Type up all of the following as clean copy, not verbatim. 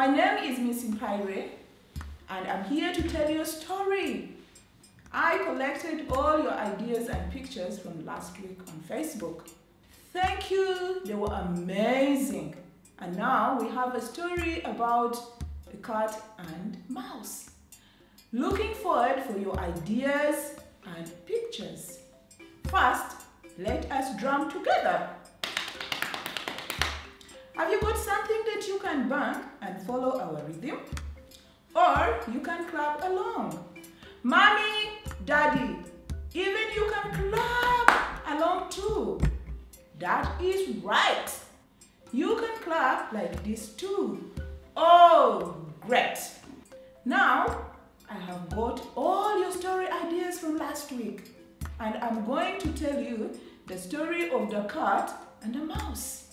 My name is Miss Mpaire, and I'm here to tell you a story. I collected all your ideas and pictures from last week on Facebook. Thank you, they were amazing. And now we have a story about a cat and mouse. Looking forward for your ideas and pictures. First, let us drum together. Have you got something that you can bang and follow our rhythm? Or you can clap along. Mommy, Daddy, even you can clap along too. That is right. You can clap like this too. Oh, great. Now, I have got all your story ideas from last week, and I'm going to tell you the story of the cat and the mouse.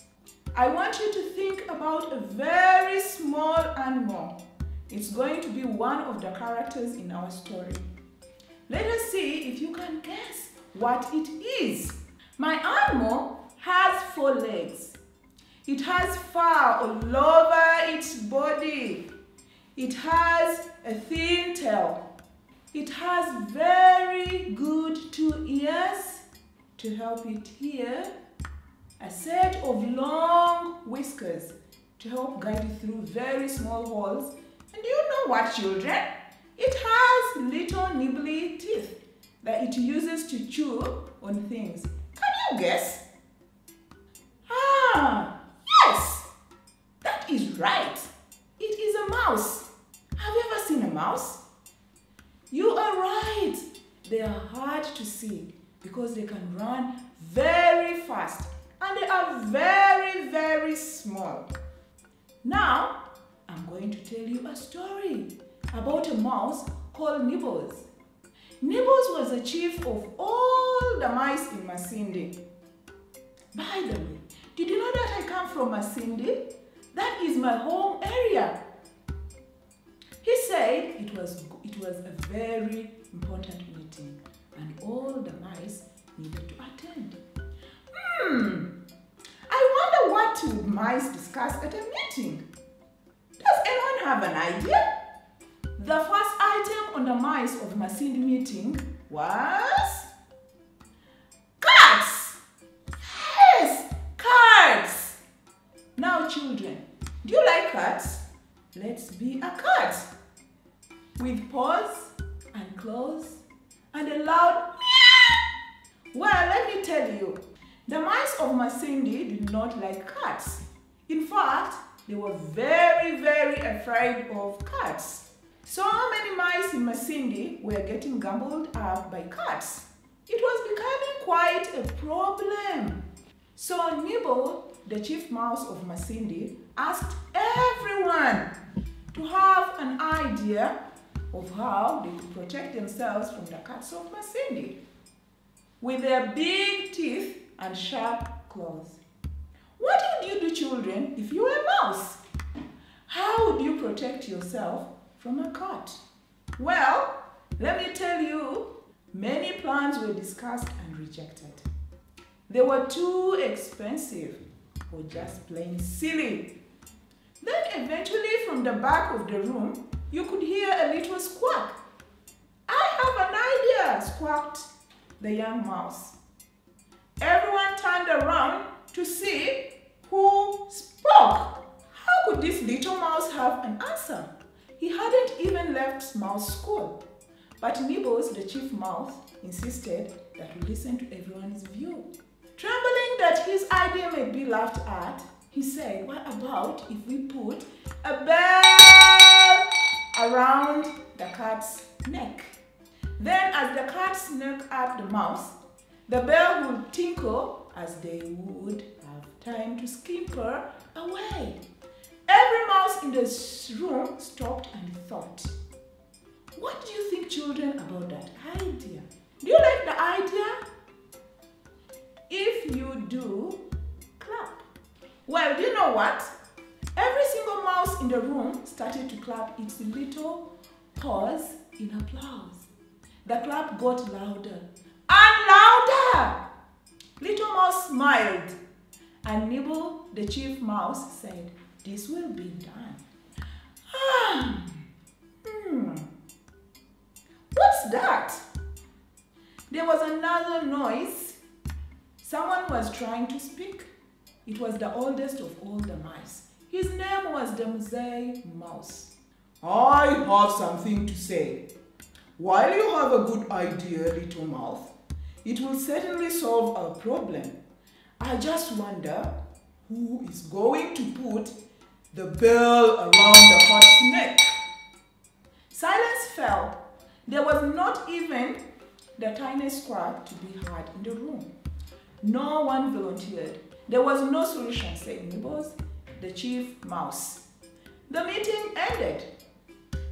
I want you to think about a very small animal. It's going to be one of the characters in our story. Let us see if you can guess what it is. My animal has 4 legs. It has fur all over its body. It has a thin tail. It has very good 2 ears to help it hear. A set of long whiskers to help guide it through very small holes. And do you know what, children? It has little nibbly teeth that it uses to chew on things. Can you guess? Yes! That is right. It is a mouse. Have you ever seen a mouse? You are right. They are hard to see because they can run very fast and they are very, very small. Now, I'm going to tell you a story about a mouse called Nibbles. Nibbles was the chief of all the mice in Masindi. By the way, did you know that I come from Masindi? That is my home area. He said it was a very important meeting and all the mice needed to attend. I wonder what would mice discuss at a meeting? Does anyone have an idea? The first item on the mice of Masindi meeting was cats. Yes, cats. Now children, do you like cats? Let's be a cat. With paws and claws and a loud meow. Well, let me tell you, the mice of Masindi did not like cats. In fact, they were very, very afraid of cats. So many mice in Masindi were getting gobbled up by cats. It was becoming quite a problem. So Nibble, the chief mouse of Masindi, asked everyone to have an idea of how they could protect themselves from the cats of Masindi with their big teeth and sharp claws. What would you do, children, if you were a mouse? How would you protect yourself from a cat? Well, let me tell you, many plans were discussed and rejected. They were too expensive or just plain silly. Then eventually from the back of the room, you could hear a little squawk. I have an idea, squawked the young mouse. Everyone turned around to see who spoke. How could this little mouse have an answer? He hadn't even left mouse school. But Nibbles, the chief mouse, insisted that we listen to everyone's view. Trembling that his idea may be laughed at, he said, what about if we put a bell around the cat's neck? Then as the cat snuck up the mouse, the bell would tinkle as they would have time to scamper away. Every mouse in the room stopped and thought. What do you think, children, about that idea? Do you like the idea? If you do, clap. Well, do you know what? Every single mouse in the room started to clap its little paws in applause. The clap got louder and louder. Little Mouse smiled, and Nibble, the chief mouse, said, "This will be done." What's that? There was another noise. Someone was trying to speak. It was the oldest of all the mice. His name was the Mzee Mouse. I have something to say. While you have a good idea, little mouth, it will certainly solve our problem. I just wonder who is going to put the bell around the cat's neck. Silence fell. There was not even the tiniest squawk to be heard in the room. No one volunteered. There was no solution, said Nibbles, the chief mouse. The meeting ended.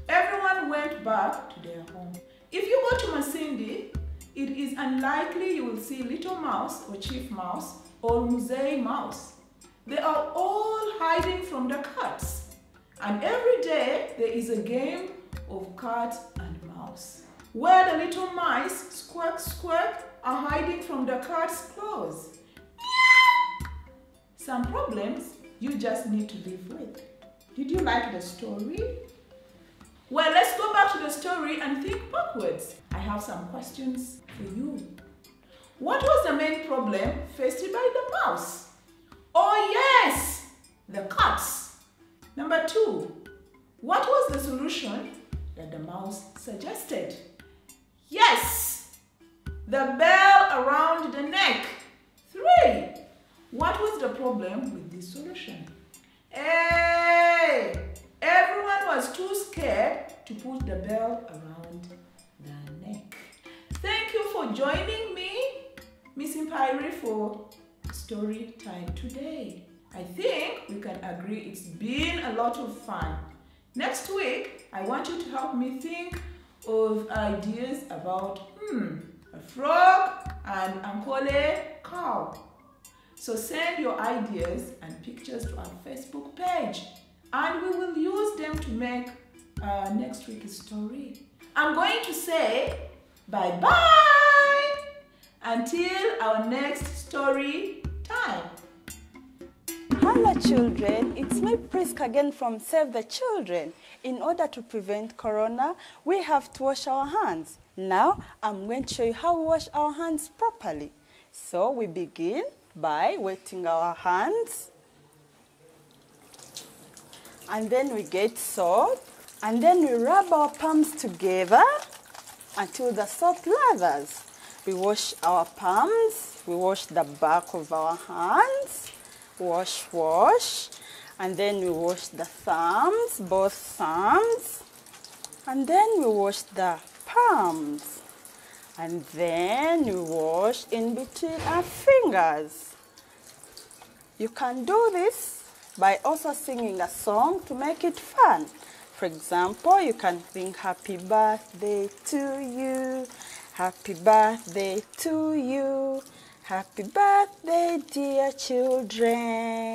Everyone went back to their home. If you go to Masindi, it is unlikely you will see Little Mouse or Chief Mouse or Mzee Mouse. They are all hiding from the cats. And every day there is a game of cat and mouse, where the little mice, squawk, squawk, are hiding from the cat's claws. Meow! Some problems you just need to live with. Did you like the story? Well, let's go back to the story and think backwards. I have some questions for you. What was the main problem faced by the mouse? Oh yes, the cats. Number 2, what was the solution that the mouse suggested? Yes, the bell around the neck. 3, what was the problem with this solution? Hey, everyone was too scared to put the bell around the neck. Thank you for joining me, Miss Impire, for story time today. I think we can agree it's been a lot of fun. Next week, I want you to help me think of ideas about a frog and Ankole cow. So send your ideas and pictures to our Facebook page and we will use them to make next week's story. I'm going to say bye-bye until our next story time. Hello children, it's me Priska again from Save the Children. In order to prevent corona, we have to wash our hands. Now, I'm going to show you how we wash our hands properly. So we begin by wetting our hands. And then we get soap. And then we rub our palms together until the soap lathers. We wash our palms. We wash the back of our hands. Wash, wash. And then we wash the thumbs, both thumbs. And then we wash the palms. And then we wash in between our fingers. You can do this by also singing a song to make it fun. For example, you can sing happy birthday to you, happy birthday to you, happy birthday dear children,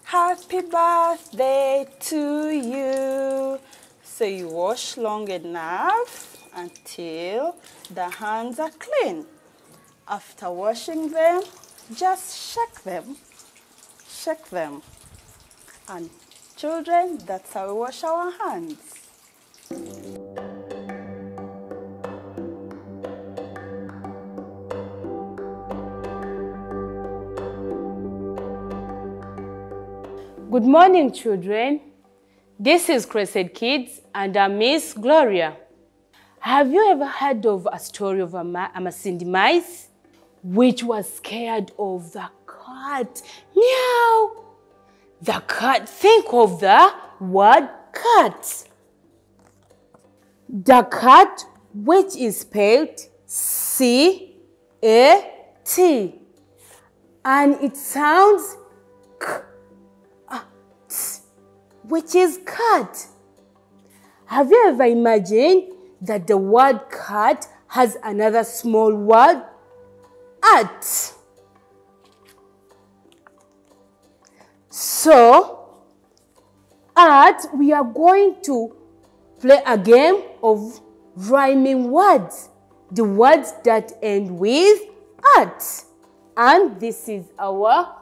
happy birthday to you. So you wash long enough until the hands are clean. After washing them, just shake them. Shake them. And children, that's how we wash our hands. Good morning, children. This is Crested Kids and I'm Miss Gloria. Have you ever heard of a story of a Masindi mice which was scared of the cat? Meow! The cat, think of the word cat. The cat, which is spelled C-A-T. And it sounds K-A-T, which is cat. Have you ever imagined that the word cat has another small word? At. So, we are going to play a game of rhyming words. The words that end with at. And this is our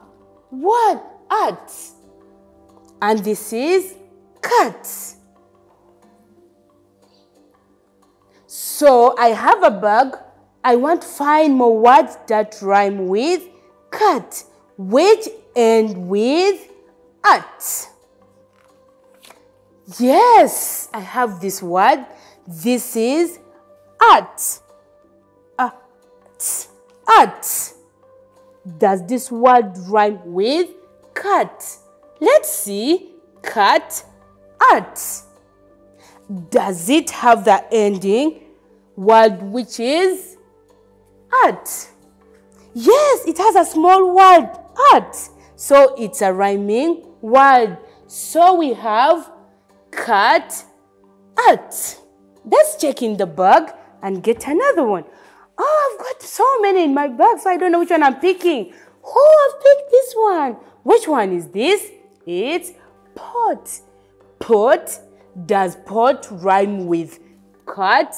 word, at. And this is cut. So I have a bag. I want to find more words that rhyme with cut, which end with at. Yes, I have this word. This is at. At. At. Does this word rhyme with cut? Let's see. Cut, at. Does it have the ending word which is at? Yes, it has a small word, at. So it's a rhyming word. So we have cut, at. Let's check in the bag and get another one. Oh, I've got so many in my bag, so I don't know which one I'm picking. Oh, I've picked this one. Which one is this? It's pot. Pot. Does pot rhyme with cut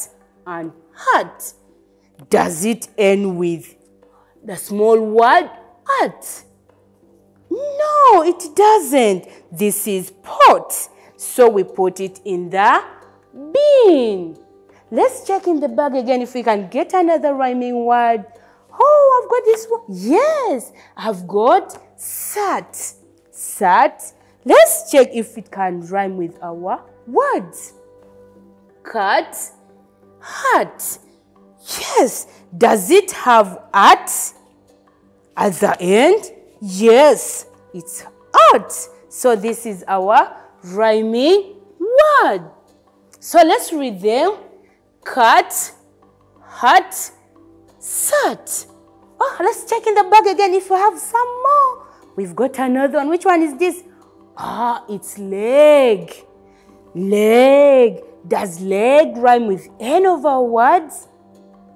and hat? Does it end with the small word at? No, it doesn't. This is pot. So we put it in the bin. Let's check in the bag again if we can get another rhyming word. Oh, I've got this one. Yes, I've got sat. Sat. Let's check if it can rhyme with our words. Cut, hat. Yes. Does it have at the end? Yes, it's at. So this is our rhyming word. So let's read them. Cut, hat, sat. Oh, let's check in the bag again if we have some more. We've got another one. Which one is this? Ah, it's leg. Leg. Does leg rhyme with any of our words?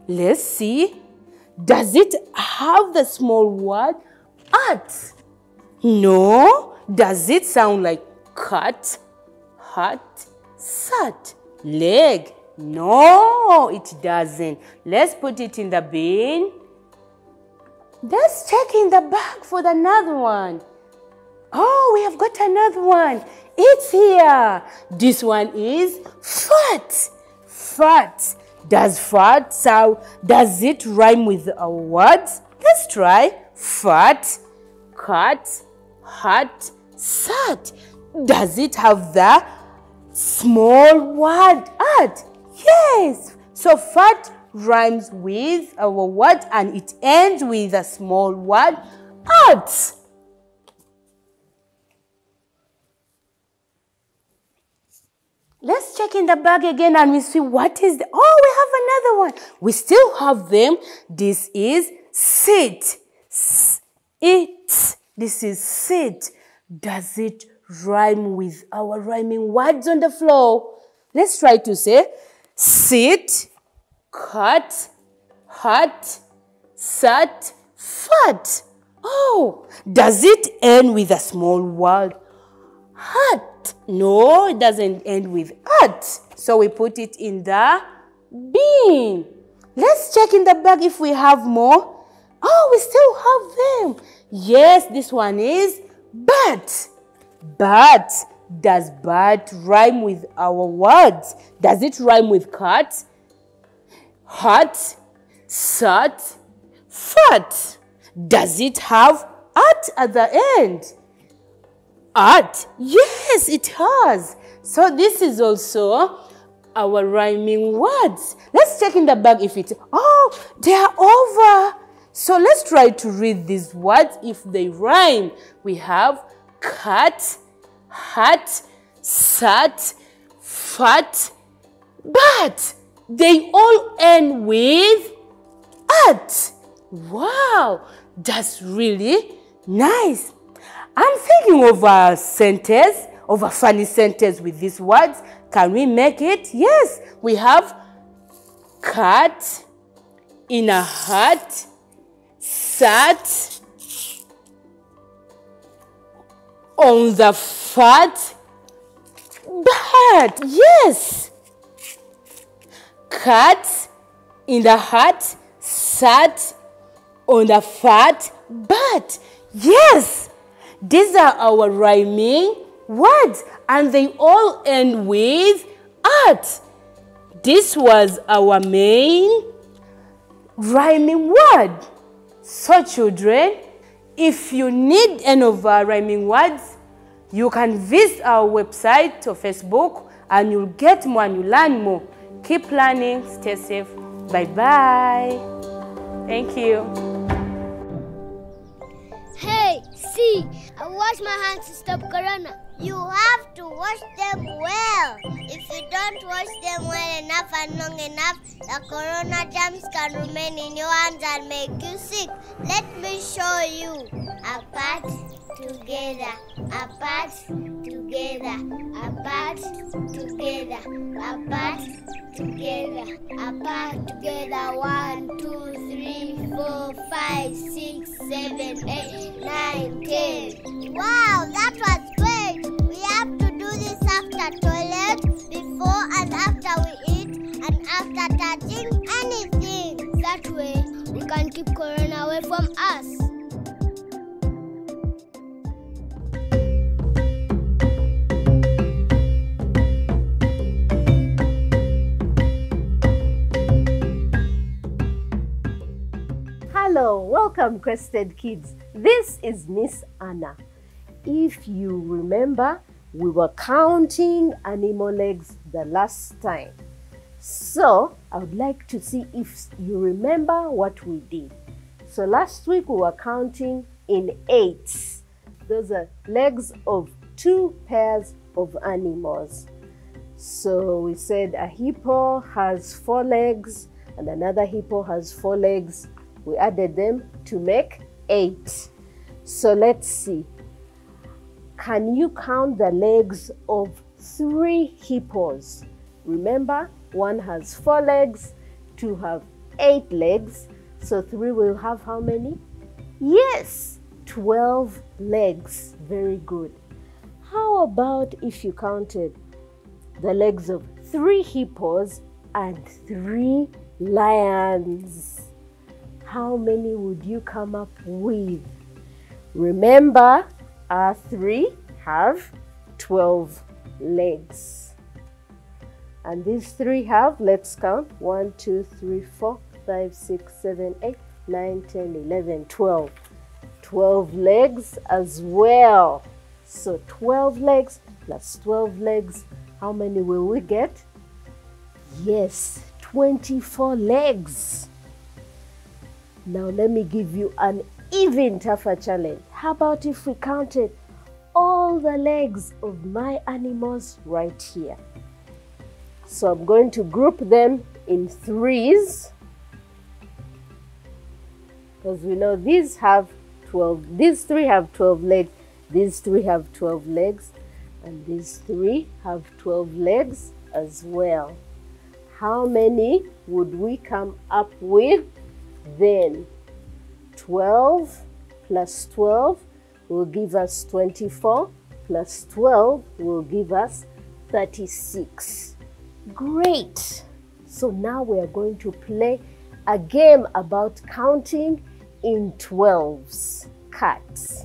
Let's see. Does it have the small word at? No. Does it sound like cut, hat, sat? Leg. No, it doesn't. Let's put it in the bin. Let's check in the bag for another one. Oh, we have got another one. It's here. This one is fat. Fat. Does fat sound, does it rhyme with our words? Let's try. Fat, cut, hat, sat. Does it have the small word at? Yes. So fat rhymes with our word and it ends with a small word at. Let's check in the bag again and we see what is the... Oh, we have another one. We still have them. This is sit. It. This is sit. Does it rhyme with our rhyming words on the floor? Let's try to say sit, cut, hat, sat, fat. Oh, does it end with a small word? Hat. No, it doesn't end with at. So we put it in the bin. Let's check in the bag if we have more. Oh, we still have them. Yes, this one is bat. Bat. Does bat rhyme with our words? Does it rhyme with cut, hat, sat, fat? Does it have at the end? At? Yes, it has. So this is also our rhyming words. Let's check in the bag if it... Oh, they are over. So let's try to read these words if they rhyme. We have cut, hat, sat, fat, bat. They all end with at. Wow, that's really nice. I'm thinking of a sentence, of a funny sentence with these words. Can we make it? Yes, we have cat in a hat, sat on the fat bat. Yes. Cat in the hat, sat on the fat bat. Yes. These are our rhyming words, and they all end with at. This was our main rhyming word. So children, if you need any of our rhyming words, you can visit our website or Facebook and you'll get more and you learn more. Keep learning, stay safe. Bye-bye. Thank you. Hey, see, I wash my hands to stop corona. You have to wash them well. If you don't wash them well enough and long enough, the corona germs can remain in your hands and make you sick. Let me show you. Apart, together, apart, together, apart, together, apart, together, apart, together. 1, 2, 3, 4, 5, 6, 7, 8, 9, 10. Wow, that was great. We have to do this after toilet, before and after we eat, and after touching anything. That way, we can keep corona away from us. Hello, welcome Crested Kids. This is Miss Anna. If you remember, we were counting animal legs the last time. So, I would like to see if you remember what we did. So last week we were counting in 8. Those are legs of 2 pairs of animals. So we said a hippo has 4 legs and another hippo has 4 legs. We added them to make 8. So let's see. Can you count the legs of 3 hippos? Remember, one has 4 legs, 2 have 8 legs. So 3 will have how many? Yes, 12 legs. Very good. How about if you counted the legs of 3 hippos and 3 lions? How many would you come up with? Remember, our 3 have 12 legs. And these 3 have, let's count, 1, 2, 3, 4, 5, 6, 7, 8, 9, 10, 11, 12. 12 legs as well. So 12 legs plus 12 legs, how many will we get? Yes, 24 legs. Now let me give you an even tougher challenge. How about if we counted all the legs of my animals right here? So I'm going to group them in 3s. Because we know these have 12, these 3 have 12 legs, these 3 have 12 legs, and these 3 have 12 legs as well. How many would we come up with then? 12 plus 12 will give us 24, plus 12 will give us 36. Great! So now we are going to play a game about counting in 12s. Cats.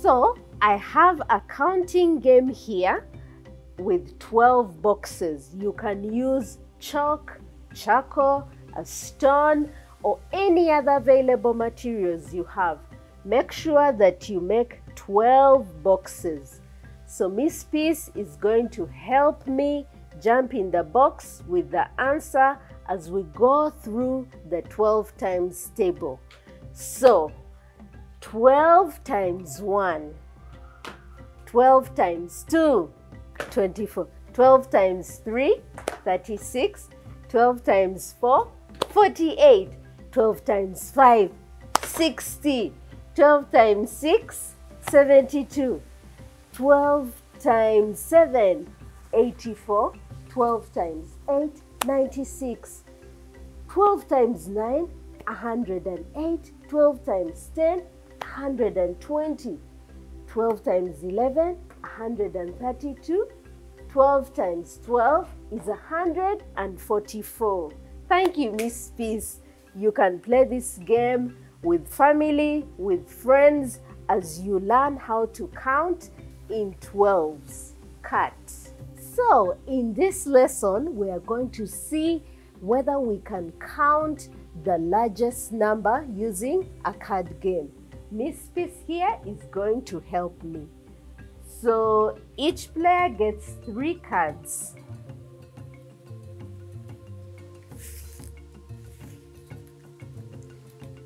So I have a counting game here with 12 boxes. You can use chalk, charcoal, a stone, or any other available materials you have. Make sure that you make 12 boxes. So Miss Peace is going to help me jump in the box with the answer as we go through the 12 times table. So 12 times 1, 12 times 2, 24, 12 times 3, 36, 12 times 4, 48, 12 times 5, 60, 12 times 6, 72, 12 times 7, 84, 12 times 8, 96, 12 times 9, 108, 12 times 10, 120, 12 times 11, 132, 12 times 12 is 144. Thank you, Miss Peace. You can play this game with family, with friends, as you learn how to count in 12s. Cut. So, in this lesson, we are going to see whether we can count the largest number using a card game. Miss Peace here is going to help me. So, each player gets 3 cards.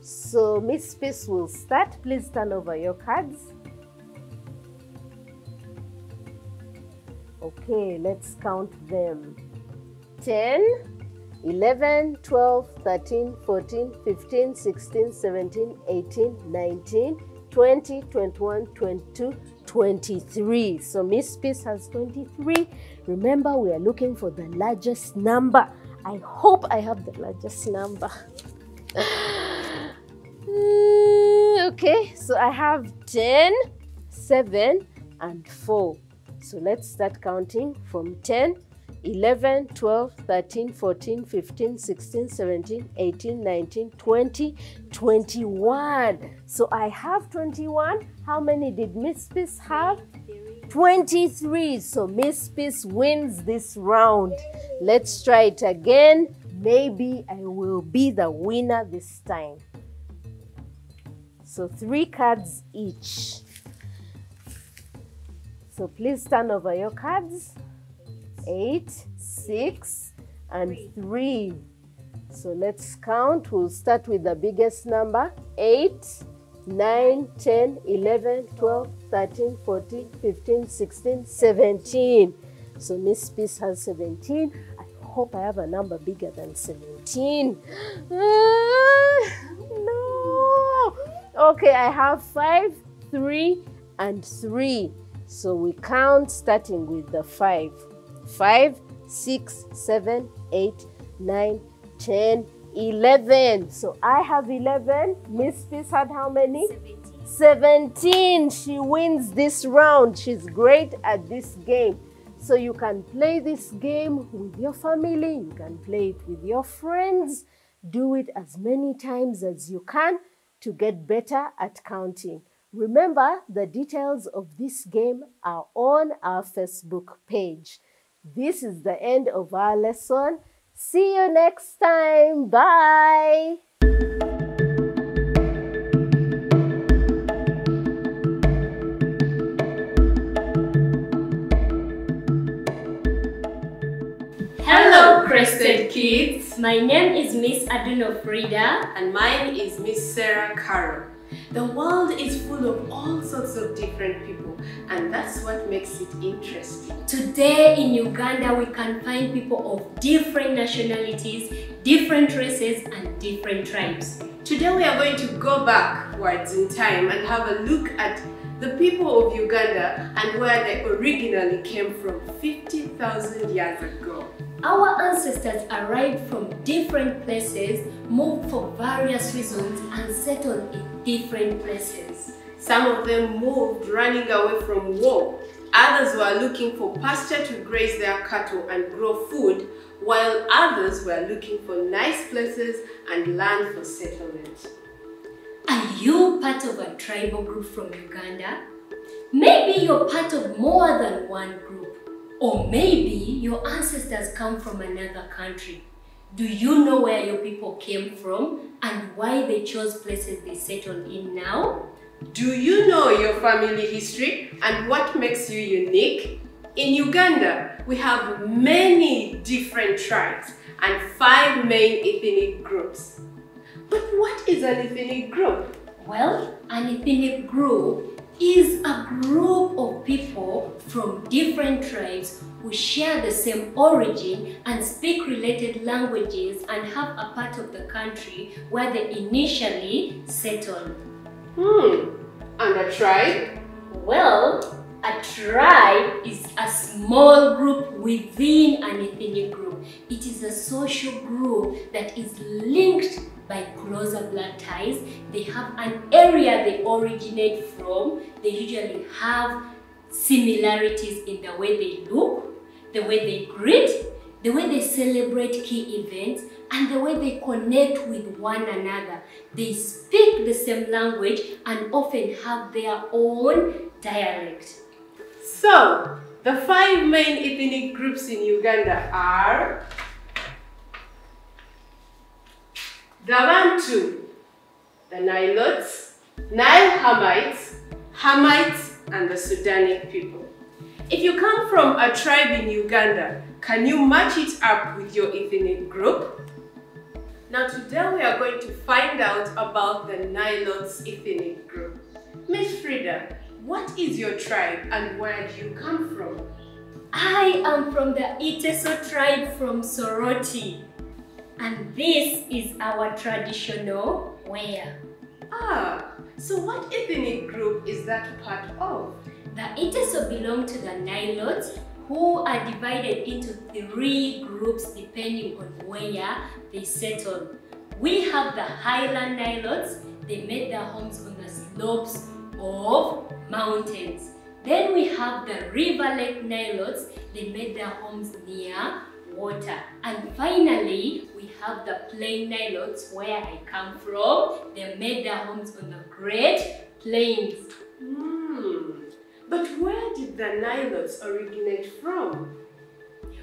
So, Miss Peace will start. Please turn over your cards. Okay, let's count them. 10, 11, 12, 13, 14, 15, 16, 17, 18, 19, 20, 21, 22, 23. So Miss Peace has 23. Remember, we are looking for the largest number. I hope I have the largest number. Okay, so I have 10, 7, and 4. So let's start counting from 10, 11, 12, 13, 14, 15, 16, 17, 18, 19, 20, 21. So I have 21. How many did Miss Peace have? 23. So Miss Peace wins this round. Let's try it again. Maybe I will be the winner this time. So 3 cards each. So please turn over your cards. 8, 6, and 3. So let's count. We'll start with the biggest number. 8, 9, 10, 11, 12, 13, 14, 15, 16, 17. So Miss Peace has 17. I hope I have a number bigger than 17. No. Okay, I have 5, 3, and 3. So we count starting with the 5. 5, 6, 7, 8, 9, 10, 11. So I have 11. Miss Peace had how many? 17. She wins this round. She's great at this game. So you can play this game with your family. You can play it with your friends. Do it as many times as you can to get better at counting. Remember, the details of this game are on our Facebook page. This is the end of our lesson. See you next time. Bye. Hello, Crested Kids. My name is Miss Aduno Frida. And mine is Miss Sarah Carroll. The world is full of all sorts of different people, and that's what makes it interesting. Today in Uganda, we can find people of different nationalities, different races, and different tribes. Today we are going to go backwards in time and have a look at the people of Uganda and where they originally came from 50,000 years ago. Our ancestors arrived from different places, moved for various reasons, and settled in different places. Some of them moved running away from war. Others were looking for pasture to graze their cattle and grow food, while others were looking for nice places and land for settlement. Are you part of a tribal group from Uganda? Maybe you're part of more than one group. Or maybe your ancestors come from another country. Do you know where your people came from and why they chose places they settled in now? Do you know your family history and what makes you unique? In Uganda, we have many different tribes and 5 main ethnic groups. But what is an ethnic group? Well, an ethnic group is a group of people from different tribes who share the same origin and speak related languages and have a part of the country where they initially settled. And a tribe? Well, a tribe is a small group within an ethnic group. It is a social group that is linked by closer blood ties. They have an area they originate from. They usually have similarities in the way they look, the way they greet, the way they celebrate key events, and the way they connect with one another. They speak the same language and often have their own dialect. So, the 5 main ethnic groups in Uganda are the Bantu, the Nilotes, Nile Hamites, and the Sudanic people. If you come from a tribe in Uganda, can you match it up with your ethnic group? Now today we are going to find out about the Nilotes ethnic group. Miss Frida, what is your tribe and where do you come from? I am from the Iteso tribe from Soroti. And this is our traditional wear. So what ethnic group is that part of? The Iteso belong to the Nilotes, who are divided into 3 groups depending on where they settled. We have the Highland Nilotes. They made their homes on the slopes of mountains. Then we have the River Lake Nilotes. They made their homes near water. And finally, we have the Plain Nilotes, where I come from. They made their homes on the Great Plains. But where did the Nilotes originate from?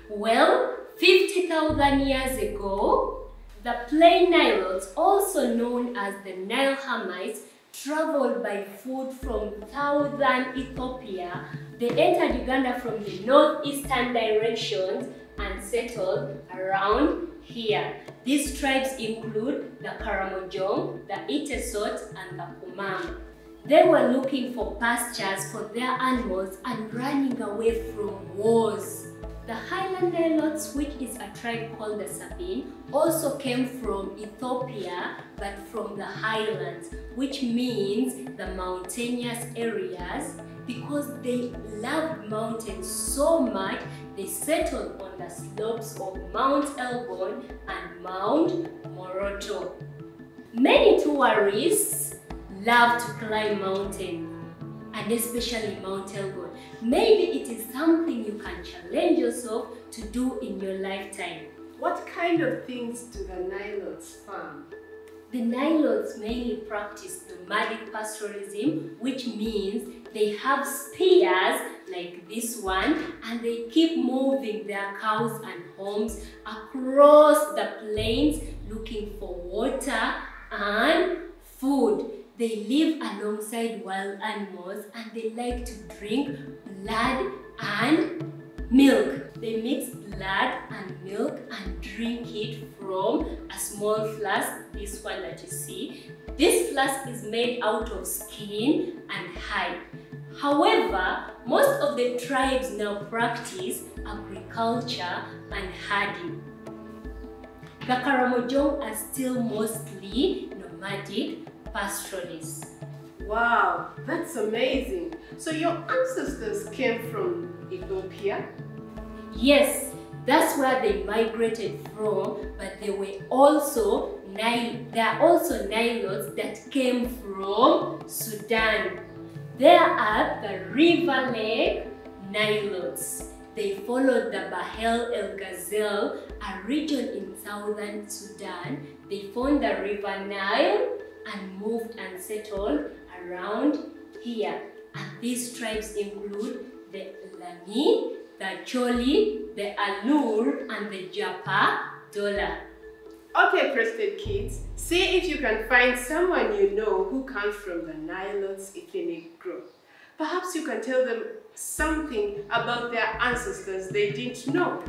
Well, 50,000 years ago, the Plain Nilotes, also known as the Nile Hamites, traveled by foot from southern Ethiopia. They entered Uganda from the northeastern directions and settled around here. These tribes include the Karamojong, the Itesot, and the Kumam. They were looking for pastures for their animals and running away from wars. The Highland Nilotes, which is a tribe called the Sabine, also came from Ethiopia but from the highlands, which means the mountainous areas. Because they loved mountains so much, they settled on the slopes of Mount Elgon and Mount Moroto. Many tourists love to climb mountains, and especially Mount Elgon. Maybe it is something you can challenge yourself to do in your lifetime. What kind of things do the Nilotes farm? The Nilotes mainly practice nomadic pastoralism, which means they have spears like this one, and they keep moving their cows and homes across the plains looking for water and food. They live alongside wild animals and they like to drink blood and milk. They mix blood and milk and drink it from a small flask, this one that you see. This flask is made out of skin and hide. However, most of the tribes now practice agriculture and herding. The Karamojong are still mostly nomadic pastoralists. Wow, that's amazing. So your ancestors came from Ethiopia? Yes, that's where they migrated from, but there are also Nilotes that came from Sudan. There are the River Lake Nilotes. They followed the Bahel El Gazelle, a region in southern Sudan. They found the River Nile and moved and settled around here. And these tribes include the Lani, the Choli, the Alur, and the Japa Dola. Okay, Crested Kids, see if you can find someone you know who comes from the Nilotes ethnic group. Perhaps you can tell them something about their ancestors they didn't know.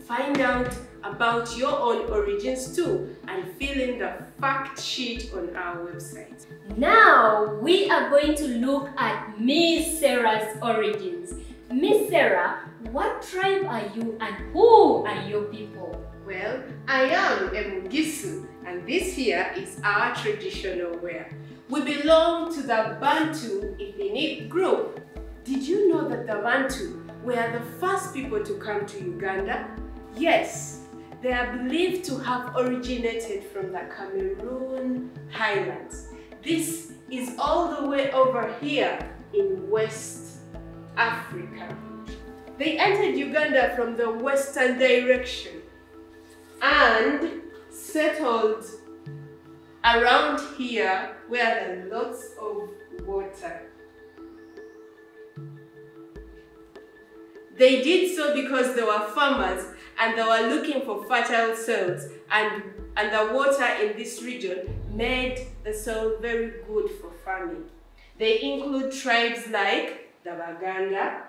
Find out about your own origins too and fill in the fact sheet on our website. Now we are going to look at Miss Sarah's origins. Miss Sarah, what tribe are you and who are your people? Well, I am a Mugisu and this here is our traditional wear. We belong to the Bantu ethnic group. Did you know that the Bantu were the first people to come to Uganda? Yes, they are believed to have originated from the Cameroon highlands. This is all the way over here in West Africa. They entered Uganda from the western direction and settled around here where there are lots of water. They did so because they were farmers and they were looking for fertile soils, and the water in this region made the soil very good for farming. They include tribes like the Baganda,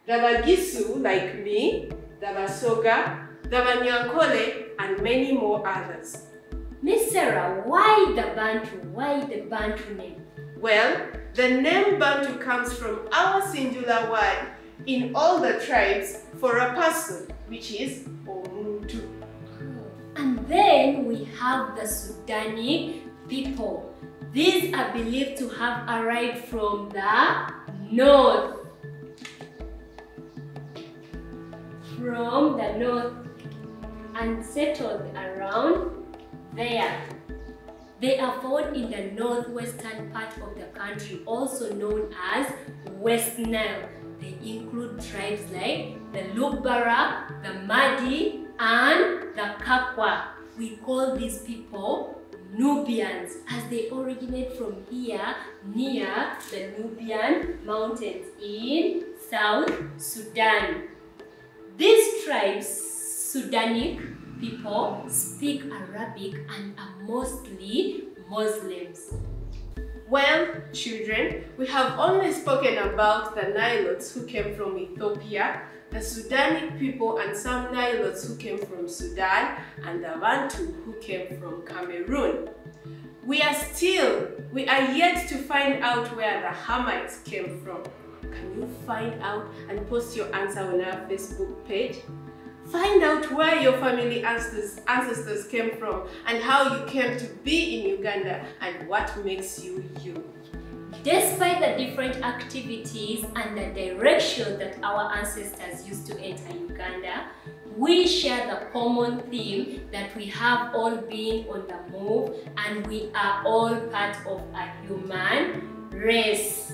the Bagisu like me, the Basoga, the Banyankole, and many more others. Miss Sarah, why the Bantu? Why the Bantu name? Well, the name Bantu comes from our singular word in all the tribes for a person, which is Omuntu. And then we have the Sudani people. These are believed to have arrived from the north. And settled around there. They are found in the northwestern part of the country, also known as West Nile. They include tribes like the Lubara, the Madi, and the Kakwa. We call these people Nubians as they originate from here near the Nubian mountains in South Sudan. These tribes, Sudanic people, speak Arabic and are mostly Muslims. Well, children, we have only spoken about the Nilotes who came from Ethiopia, the Sudanic people and some Nilotes who came from Sudan, and the Bantu who came from Cameroon. We are yet to find out where the Hamites came from. Can you find out and post your answer on our Facebook page? Find out where your family ancestors came from and how you came to be in Uganda and what makes you you. Despite the different activities and the direction that our ancestors used to enter Uganda, we share the common theme that we have all been on the move and we are all part of a human race.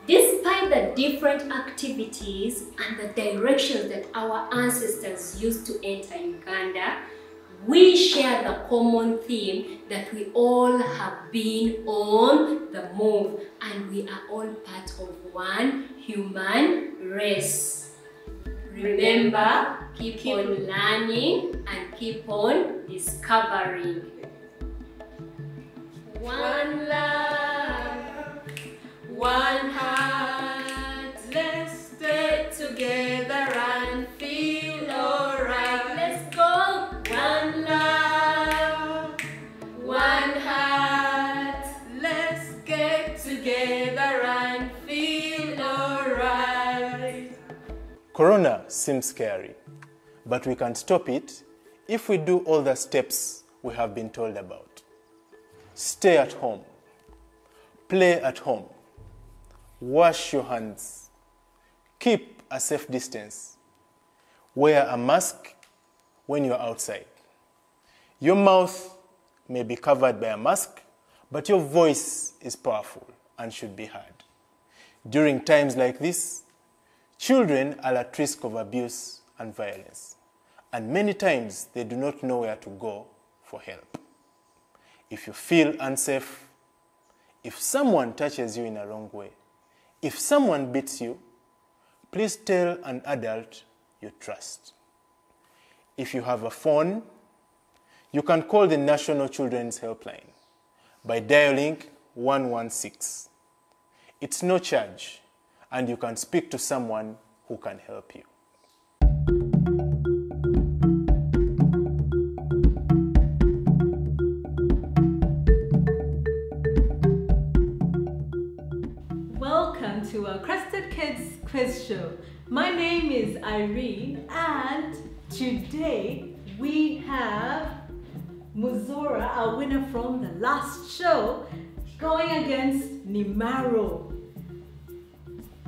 Despite the different activities and the directions that our ancestors used to enter Uganda, we share the common theme that we all have been on the move and we are all part of one human race. Remember, keep on learning and keep on discovering. One love, one heart, let's stay together and feel alright. Let's go. One love, one heart, let's get together and feel alright. Corona seems scary, but we can stop it if we do all the steps we have been told about. Stay at home, play at home, wash your hands, keep a safe distance, wear a mask when you're outside. Your mouth may be covered by a mask, but your voice is powerful and should be heard. During times like this, children are at risk of abuse and violence, and many times they do not know where to go for help. If you feel unsafe, if someone touches you in a wrong way, if someone beats you, please tell an adult you trust. If you have a phone, you can call the National Children's Helpline by dialing 116. It's no charge, and you can speak to someone who can help you. Welcome to our Crested Kids quiz show. My name is Irene, and today we have Muzora, our winner from the last show, going against Nimaro.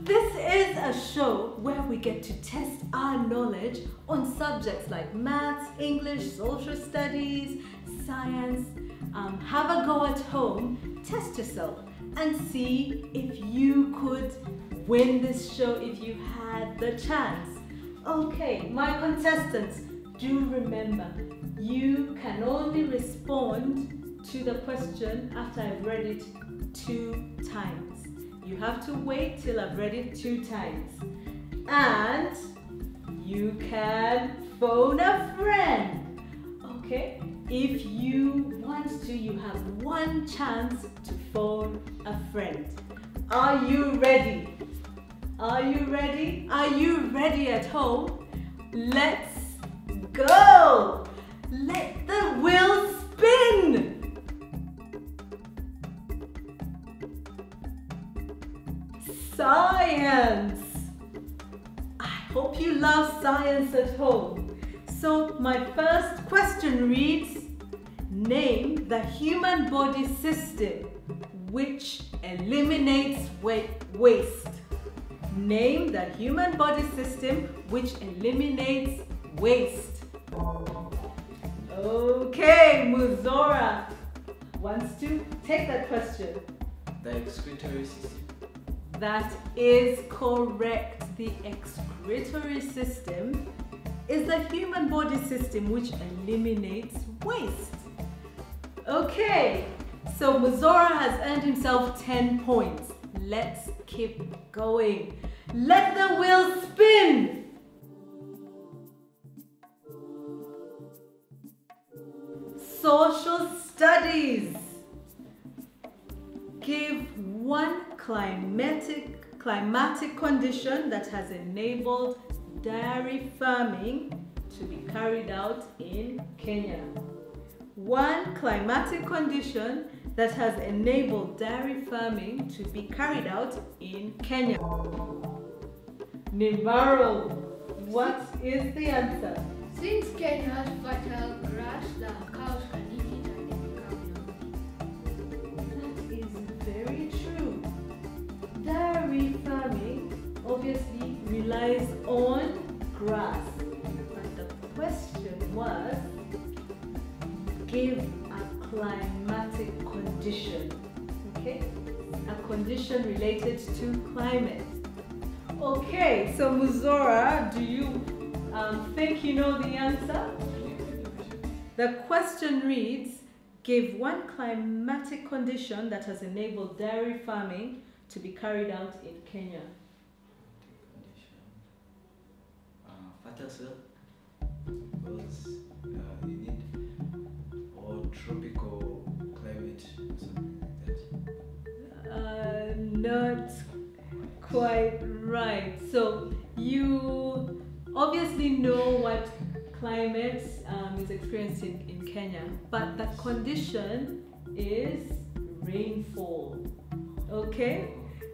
This is a show where we get to test our knowledge on subjects like maths, English, social studies, science. Have a go at home, test yourself, and see if you could win this show if you had the chance. Okay, my contestants, do remember, you can only respond to the question after I've read it 2 times. You have to wait till I've read it 2 times. And you can phone a friend. Okay? If you want to, you have 1 chance to phone a friend. Are you ready? Are you ready? Are you ready at home? Let's go! Let the wheel spin! Science! I hope you love science at home. So my first question reads, name the human body system which eliminates waste. Name the human body system which eliminates waste. Okay, Muzora wants to take that question. The excretory system. That is correct. The excretory system is the human body system which eliminates waste. Okay, so Muzora has earned himself 10 points. Let's keep going. Let the wheel spin! Social studies. Give 1 climatic condition that has enabled dairy farming to be carried out in Kenya. 1 climatic condition that has enabled dairy farming to be carried out in Kenya. Nimaro, what is the answer? Since Kenya has fertile grass, the cows can eat it and they become young. That is very true. Dairy farming obviously relies on grass. But the question was, give a climatic condition. Okay? A condition related to climate. Okay, so Muzora, do you think you know the answer? The question reads, give 1 climatic condition that has enabled dairy farming to be carried out in Kenya. Fertile soil, because you need tropical climate, something like that. Not quite right. So you obviously know what climate is experienced in Kenya, but the condition is rainfall. Okay?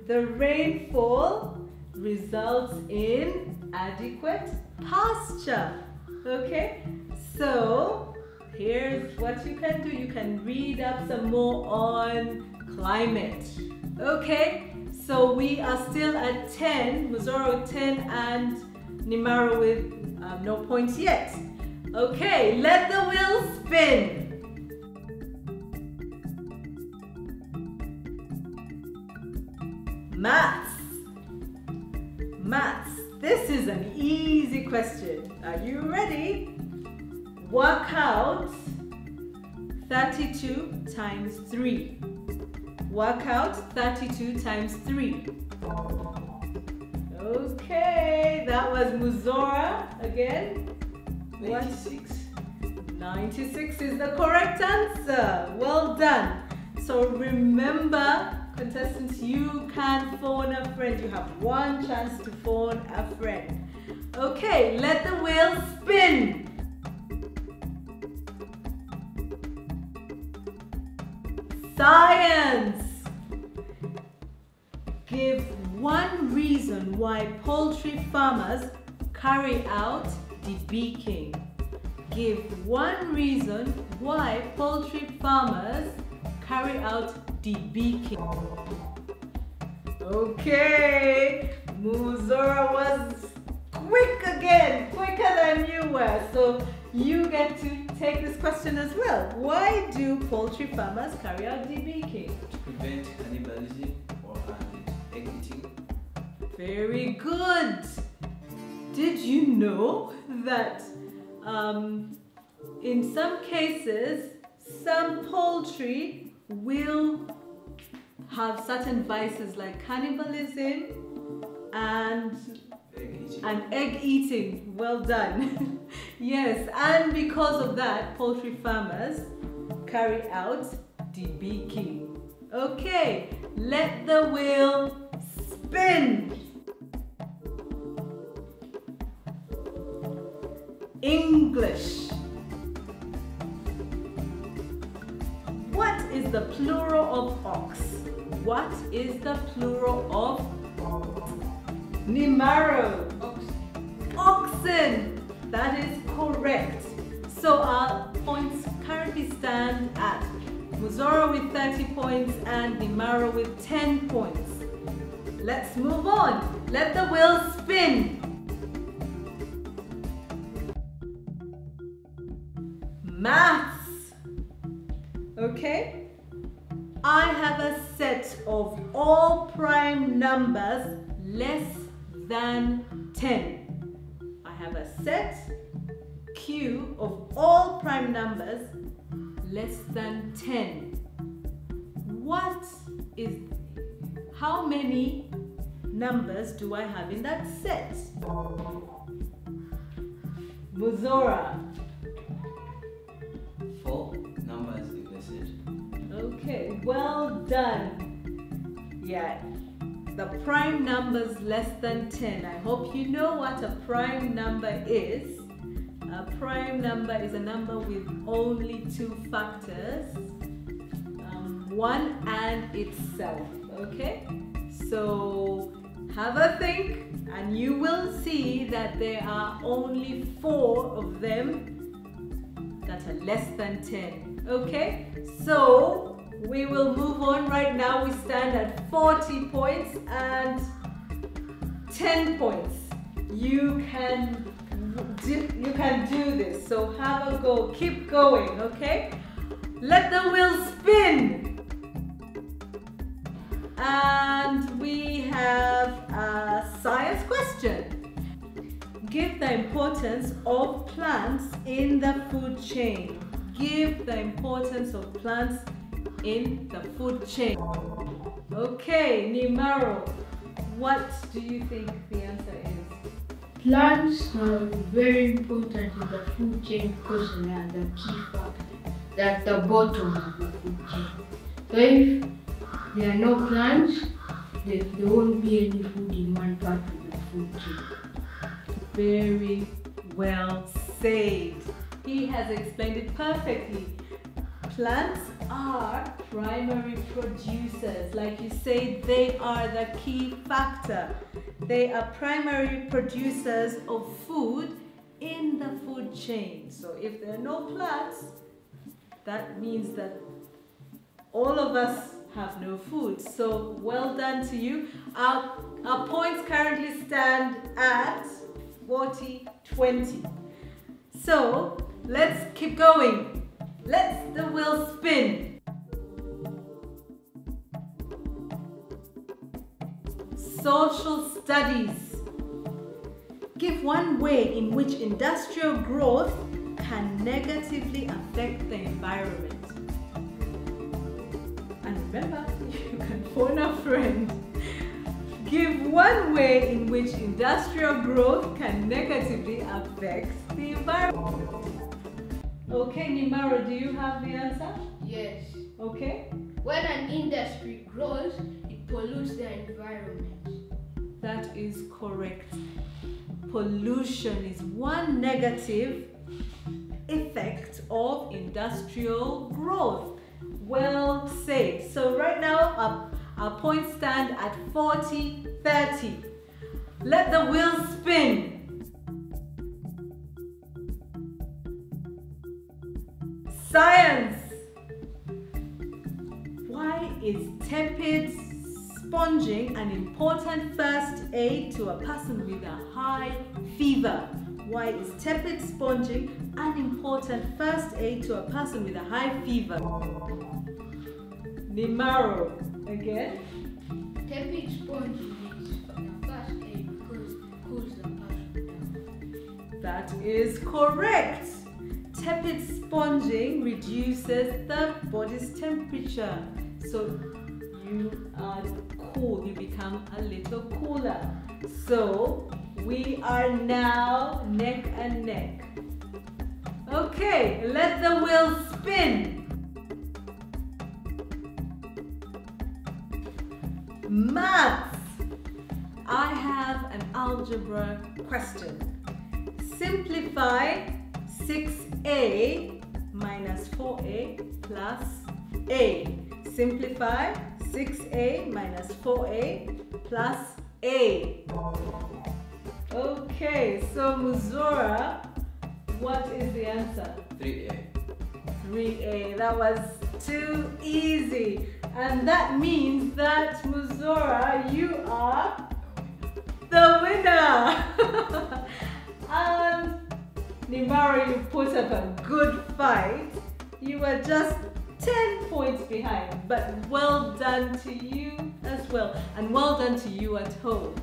The rainfall results in adequate pasture. Okay? So here's what you can do. You can read up some more on climate. Okay? So we are still at 10, Muzora with 10 and Nimaro with no points yet. Okay, let the wheel spin. Maths. Maths. This is an easy question. Are you ready? Work out 32 times 3. Work out 32 times 3. Okay, that was Muzora again. 96. 96 is the correct answer. Well done. So remember, contestants, you can phone a friend. You have one chance to phone a friend. Okay, let the wheel spin. Science. Give one reason why poultry farmers carry out debeaking. Give one reason why poultry farmers carry out debeaking. Okay, Muzora was quick again, quicker than you were. So you get to take this question as well. Why do poultry farmers carry out debeaking? To prevent cannibalism or egg eating. Very good. Did you know that in some cases, some poultry will have certain vices like cannibalism and egg eating? Well done. Yes, and because of that, poultry farmers carry out debeaking. Okay, let the wheel spin. English. What is the plural of ox? What is the plural of Nimaro? Oxen. That is correct. So our points currently stand at Muzora with 30 points and Nimaro with 10 points. Let's move on. Let the wheel spin. Maths. Okay. I have a set of all prime numbers less than 10. I have a set Q of all prime numbers less than 10. How many numbers do I have in that set? Muzora. 4 numbers in the set. Okay, well done. Yeah, the prime numbers less than 10. I hope you know what a prime number is. A prime number is a number with only 2 factors, 1 and itself. Okay, so have a think and you will see that there are only 4 of them that are less than 10. Okay, so we will move on. Right now we stand at 40 points and 10 points. You can do this, so have a go. Keep going, okay? Let the wheel spin. And we have a science question. Give the importance of plants in the food chain. Give the importance of plants in the food chain. Okay, Nimaro, what do you think the answer is? Plants are very important in the food chain because they are the key factor. They're at the bottom of the food chain. So if there are no plants, there won't be any food in one part of the food chain. Very well said. He has explained it perfectly. Plants are primary producers. Like you say, they are the key factor. They are primary producers of food in the food chain. So if there are no plants, that means that all of us have no food. So well done to you. Our points currently stand at 40-20. So let's keep going. Let the wheel spin. Social studies. Give one way in which industrial growth can negatively affect the environment. And remember, you can phone a friend. Give one way in which industrial growth can negatively affect the environment. Okay, Nimaro, do you have the answer? Yes. Okay. When an industry grows, it pollutes the environment. That is correct. Pollution is one negative effect of industrial growth. Well said. So right now our points stand at 40-30. Let the wheel spin. Science. Why is tepid sponging an important first aid to a person with a high fever? Why is tepid sponging an important first aid to a person with a high fever? Nimaro, again. Tepid sponging is the first aid because it cools the person down. That is correct. Tepid sponging reduces the body's temperature. So you are cool, you become a little cooler. So we are now neck and neck. Okay, let the wheel spin. Maths. I have an algebra question. Simplify 6a minus 4a plus a. Simplify 6a minus 4a plus a. Okay, so Muzora, what is the answer? 3A. 3a. That was too easy. And that means that Muzora, you are the winner. And Nimaro, you put up a good fight. You were just 10 points behind, but well done to you as well, and well done to you at home.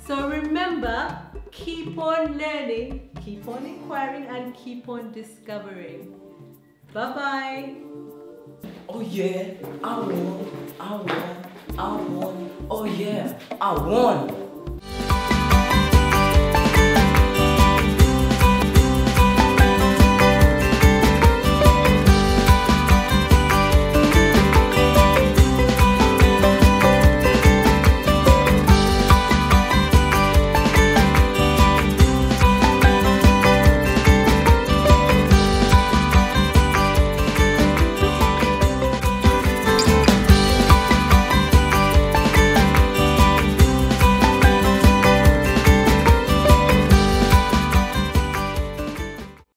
So remember, keep on learning, keep on inquiring, and keep on discovering. Bye-bye. Oh yeah, I won. Oh yeah, I won.